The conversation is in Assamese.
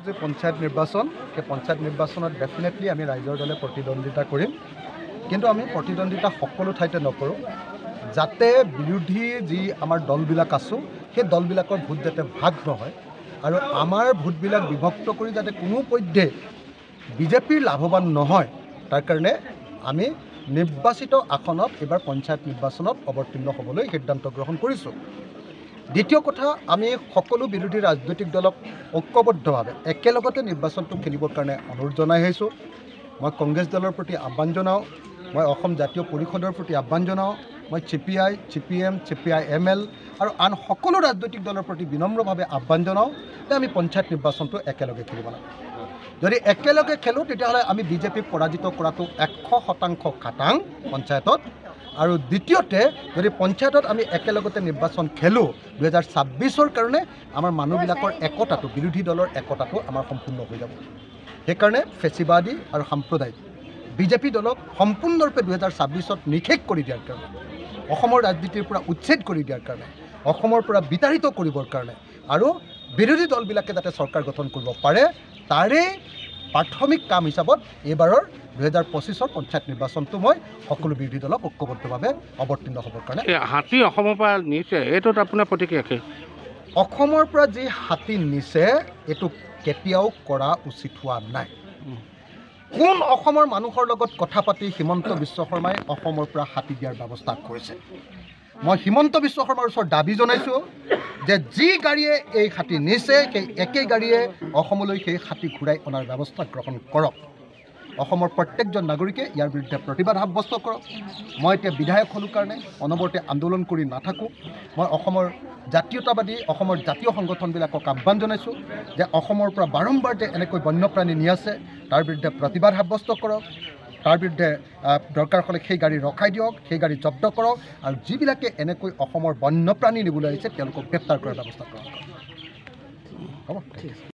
যে পঞ্চায়ত নিৰ্বাচন সেই পঞ্চায়ত নিৰ্বাচনত ডেফিনেটলি আমি ৰাইজৰ দলে প্ৰতিদ্বন্দ্বিতা কৰিম কিন্তু আমি প্ৰতিদ্বন্দ্বিতা সকলো ঠাইতে নকৰোঁ যাতে বিৰোধী যি আমাৰ দলবিলাক আছোঁ সেই দলবিলাকৰ ভোট যাতে ভাগ নহয় আৰু আমাৰ ভোটবিলাক বিভক্ত কৰি যাতে কোনো পধ্যে বিজেপিৰ লাভৱান নহয় তাৰ কাৰণে আমি নিৰ্বাচিত আসনত এবাৰ পঞ্চায়ত নিৰ্বাচনত অৱতীৰ্ণ হ'বলৈ সিদ্ধান্ত গ্ৰহণ কৰিছোঁ। দ্বিতীয় কথা আমি সকলো বিৰোধী ৰাজনৈতিক দলক ঐক্যবদ্ধভাৱে একেলগতে নিৰ্বাচনটো খেলিবৰ কাৰণে অনুৰোধ জনাই আহিছোঁ। মই কংগ্ৰেছ দলৰ প্ৰতি আহ্বান জনাওঁ, মই অসম জাতীয় পৰিষদৰ প্ৰতি আহ্বান জনাওঁ, মই CPI, CPM, CPI-ML আৰু আন সকলো ৰাজনৈতিক দলৰ প্ৰতি বিনম্ৰভাৱে আহ্বান জনাওঁ যে আমি পঞ্চায়ত নিৰ্বাচনটো একেলগে খেলিব লাগে। যদি একেলগে খেলোঁ তেতিয়াহ'লে আমি বিজেপিক পৰাজিত কৰাটো 100% খাটাং পঞ্চায়তত। আৰু দ্বিতীয়তে যদি পঞ্চায়তত আমি একেলগতে নিৰ্বাচন খেলোঁ 2026ৰ কাৰণে আমাৰ মানুহবিলাকৰ একতাটো বিৰোধী দলৰ একতাটো আমাৰ সম্পূৰ্ণ হৈ যাব। সেইকাৰণে ফেচিবাদী আৰু সাম্প্ৰদায়িক বিজেপি দলক সম্পূৰ্ণৰূপে 2026ত নিষেধ কৰি দিয়াৰ কাৰণে অসমৰ ৰাজনীতিৰ পৰা উচ্ছেদ কৰি দিয়াৰ কাৰণে অসমৰ পৰা বিতাড়িত কৰিবৰ কাৰণে আৰু বিৰোধী দলবিলাকে যাতে চৰকাৰ গঠন কৰিব পাৰে তাৰে প্ৰাথমিক কাম হিচাপত এইবাৰৰ 2025ৰ পঞ্চায়ত নিৰ্বাচনটো মই সকলো বিৰোধী দলক ঐক্যবদ্ধভাৱে অৱতীৰ্ণ হ'বৰ কাৰণে হাতী অসমৰ পৰা নিছে এইটোত আপোনাৰ প্ৰতিক্ৰিয়া কি? অসমৰ পৰা যি হাতী নিছে এইটো কেতিয়াও কৰা উচিত হোৱা নাই। কোন অসমৰ মানুহৰ লগত কথা পাতি হিমন্ত বিশ্ব শৰ্মাই অসমৰ পৰা হাতী দিয়াৰ ব্যৱস্থা কৰিছে? মই হিমন্ত বিশ্ব শৰ্মাৰ ওচৰত দাবী জনাইছোঁ যে যি গাড়ীয়ে এই হাতী নিছে সেই একেই গাড়ীয়ে অসমলৈ সেই হাতী ঘূৰাই অনাৰ ব্যৱস্থা গ্ৰহণ কৰক। অসমৰ প্ৰত্যেকজন নাগৰিকে ইয়াৰ বিৰুদ্ধে প্ৰতিবাদ সাব্যস্ত কৰক। মই এতিয়া বিধায়ক হ'লোঁ কাৰণে অনবৰতে আন্দোলন কৰি নাথাকোঁ। মই অসমৰ জাতীয়তাবাদী অসমৰ জাতীয় সংগঠনবিলাকক আহ্বান জনাইছোঁ যে অসমৰ পৰা বাৰম্বাৰ যে এনেকৈ বন্যপ্ৰাণী নি আছে তাৰ বিৰুদ্ধে প্ৰতিবাদ সাব্যস্ত কৰক। তাৰ বিৰুদ্ধে দৰকাৰ হ'লে সেই গাড়ী ৰখাই দিয়ক, সেই গাড়ী জব্দ কৰক আৰু যিবিলাকে এনেকৈ অসমৰ বন্যপ্ৰাণী নিবলৈ আহিছে তেওঁলোকক গ্ৰেপ্তাৰ কৰাৰ ব্যৱস্থা কৰক। হ'ব।